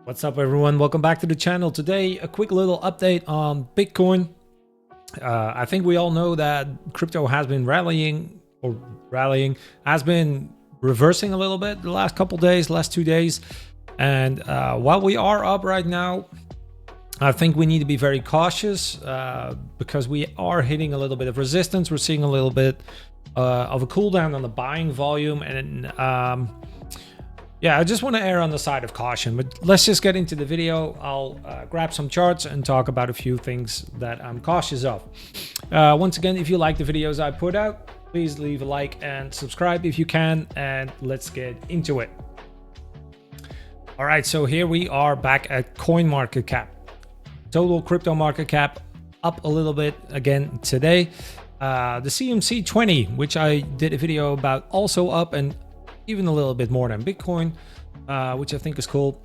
What's up, everyone? Welcome back to the channel. Today, a quick little update on Bitcoin. I think we all know that crypto has been has been reversing a little bit the last couple days, last 2 days. And while we are up right now, I think we need to be very cautious because we are hitting a little bit of resistance. We're seeing a little bit of a cool down on the buying volume, and yeah, I just want to err on the side of caution, but let's just get into the video. I'll grab some charts and talk about a few things that I'm cautious of. Once again, if you like the videos I put out, please leave a like and subscribe if you can, and let's get into it. All right, so here we are back at CoinMarketCap. Total crypto market cap up a little bit again today. The CMC 20, which I did a video about, also up, and even a little bit more than Bitcoin, which I think is cool.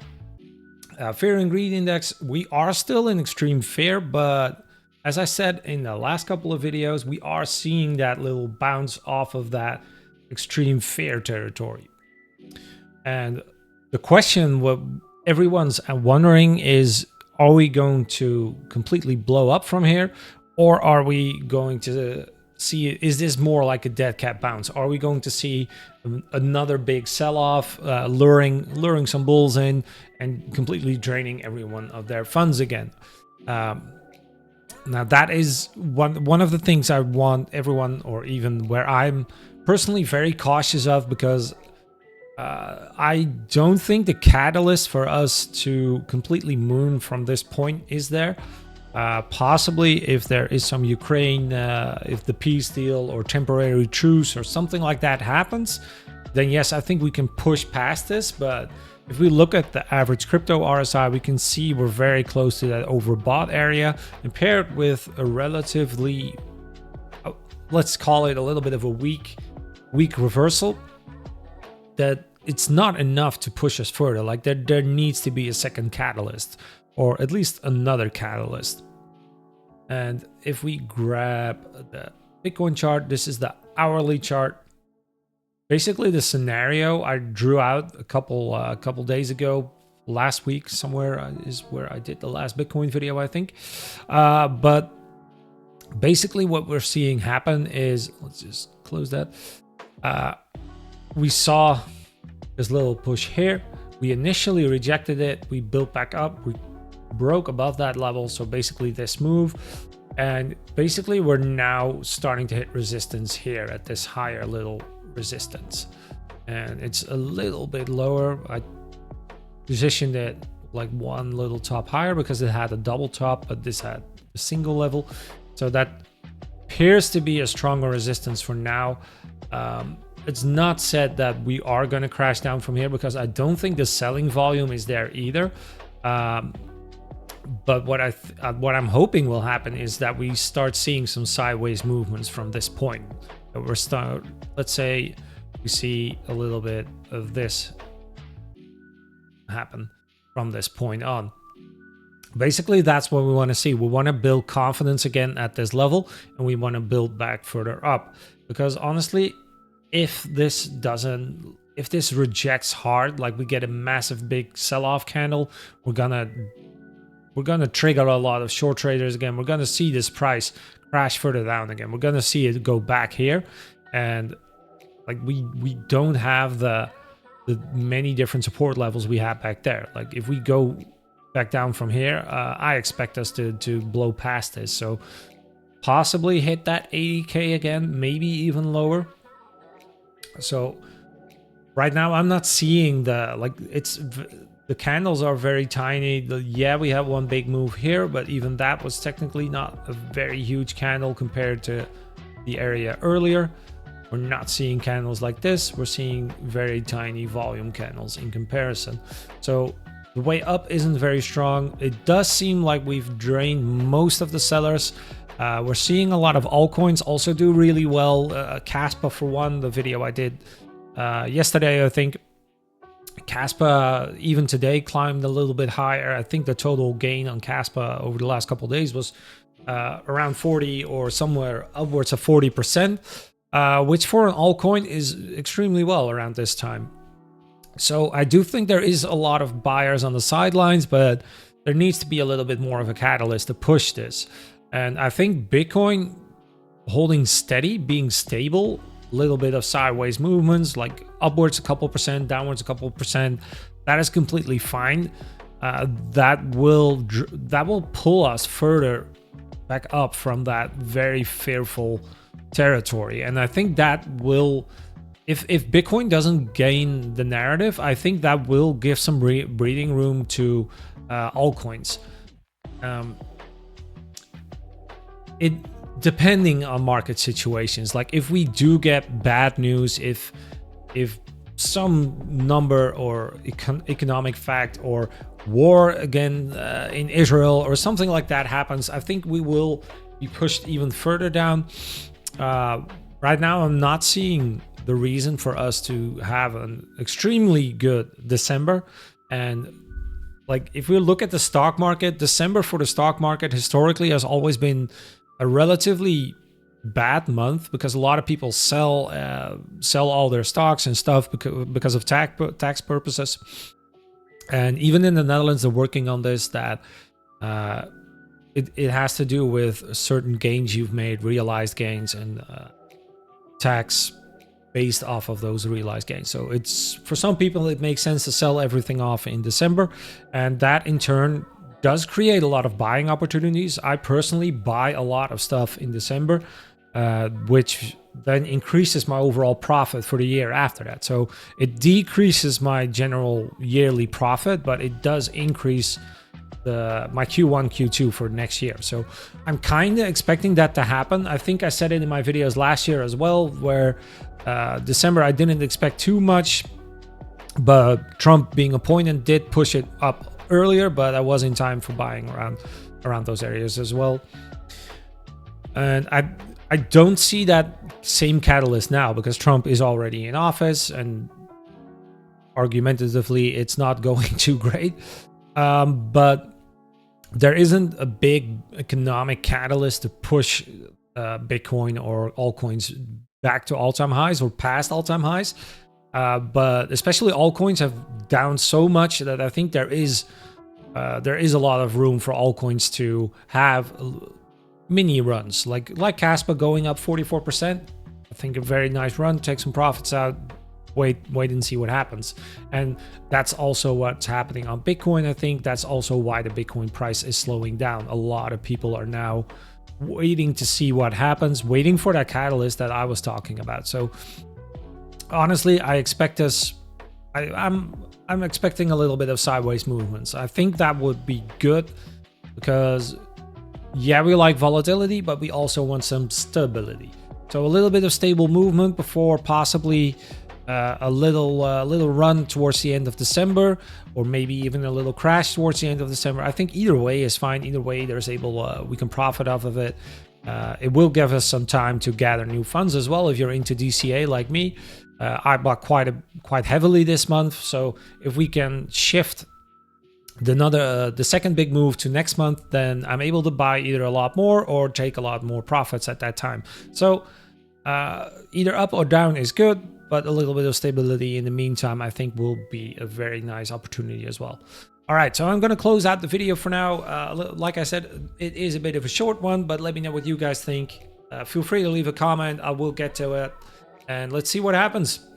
Fear and greed index, we are still in extreme fear, but as I said in the last couple of videos, we are seeing that little bounce off of that extreme fear territory. And the question what everyone's wondering is, are we going to completely blow up from here, or are we going to see, is this more like a dead cat bounce? Are we going to see another big sell-off, luring some bulls in and completely draining everyone of their funds again? Now that is one of the things I want everyone, or even where I'm personally very cautious of, because I don't think the catalyst for us to completely moon from this point is there. Possibly if there is some Ukraine, if the peace deal or temporary truce or something like that happens, then yes, I think we can push past this. But if we look at the average crypto RSI, we can see we're very close to that overbought area, and paired with a relatively, let's call it a little bit of a weak reversal, that it's not enough to push us further. Like there needs to be a second catalyst, or at least another catalyst. And if we grab the Bitcoin chart, this is the hourly chart. Basically, the scenario I drew out a couple days ago, last week somewhere, is where I did the last Bitcoin video, I think. But basically what we're seeing happen is, let's just close that. We saw this little push here. We initially rejected it. We built back up. We broke above that level. So basically this move, and basically we're now starting to hit resistance here at this higher little resistance, and it's a little bit lower. I positioned it like one little top higher because it had a double top, but this had a single level, so that appears to be a stronger resistance for now. It's not said that we are going to crash down from here, because I don't think the selling volume is there either. But what I'm hoping will happen is that we start seeing some sideways movements from this point. Let's say we see a little bit of this happen from this point on. Basically, that's what we want to see. We want to build confidence again at this level, and we want to build back further up, because honestly, if this rejects hard, like we get a massive big sell-off candle, we're gonna trigger a lot of short traders again. We're gonna see this price crash further down again. We're gonna see it go back here, and like we don't have the many different support levels we had back there. Like if we go back down from here, I expect us to blow past this. So possibly hit that 80K again, maybe even lower. So right now I'm not seeing the candles are very tiny. Yeah, we have one big move here, but even that was technically not a very huge candle compared to the area earlier. We're not seeing candles like this. We're seeing very tiny volume candles in comparison. So the way up isn't very strong. It does seem like we've drained most of the sellers. We're seeing a lot of altcoins also do really well. Caspa, for one, the video I did yesterday, I think Caspa even today climbed a little bit higher. I think the total gain on Caspa over the last couple of days was around 40 or somewhere upwards of 40%, which for an altcoin is extremely well around this time. So I do think there is a lot of buyers on the sidelines, but there needs to be a little bit more of a catalyst to push this. And I think Bitcoin holding steady, being stable, a little bit of sideways movements, like upwards a couple percent, downwards a couple percent, that is completely fine. That will pull us further back up from that very fearful territory. And I think that will, if Bitcoin doesn't gain the narrative, I think that will give some breathing room to altcoins. It depending on market situations. Like if we do get bad news, if some number or economic fact or war again in Israel or something like that happens, I think we will be pushed even further down. Right now, I'm not seeing the reason for us to have an extremely good December. And like if we look at the stock market, December for the stock market historically has always been a relatively bad month because a lot of people sell all their stocks and stuff because of tax purposes. And even in the Netherlands, they're working on this, that it has to do with certain gains you've made, realized gains, and tax based off of those realized gains. So it's, for some people, it makes sense to sell everything off in December, and that in turn does create a lot of buying opportunities. I personally buy a lot of stuff in December, which then increases my overall profit for the year after that. So it decreases my general yearly profit, but it does increase my Q1, Q2 for next year. So I'm kind of expecting that to happen. I think I said it in my videos last year as well, where December I didn't expect too much, but Trump being appointed did push it up earlier, but I was in time for buying around those areas as well. And I don't see that same catalyst now because Trump is already in office and argumentatively it's not going too great. But there isn't a big economic catalyst to push Bitcoin or altcoins back to all-time highs or past all-time highs. But especially altcoins have down so much that I think there is a lot of room for altcoins to have mini runs, like Casper going up 44%. I think a very nice run, take some profits out, wait and see what happens. And that's also what's happening on Bitcoin. I think that's also why the Bitcoin price is slowing down. A lot of people are now waiting to see what happens, waiting for that catalyst that I was talking about. So honestly, I expect us, I'm expecting a little bit of sideways movements. I think that would be good because yeah, we like volatility, but we also want some stability. So a little bit of stable movement before possibly a little run towards the end of December, or maybe even a little crash towards the end of December. I think either way is fine. Either way, we can profit off of it. It will give us some time to gather new funds as well. If you're into DCA like me, I bought quite heavily this month. So if we can shift the second big move to next month, then I'm able to buy either a lot more or take a lot more profits at that time. So either up or down is good, but a little bit of stability in the meantime, I think, will be a very nice opportunity as well. All right, so I'm going to close out the video for now. Like I said, it is a bit of a short one, but let me know what you guys think. Feel free to leave a comment. I will get to it, and let's see what happens.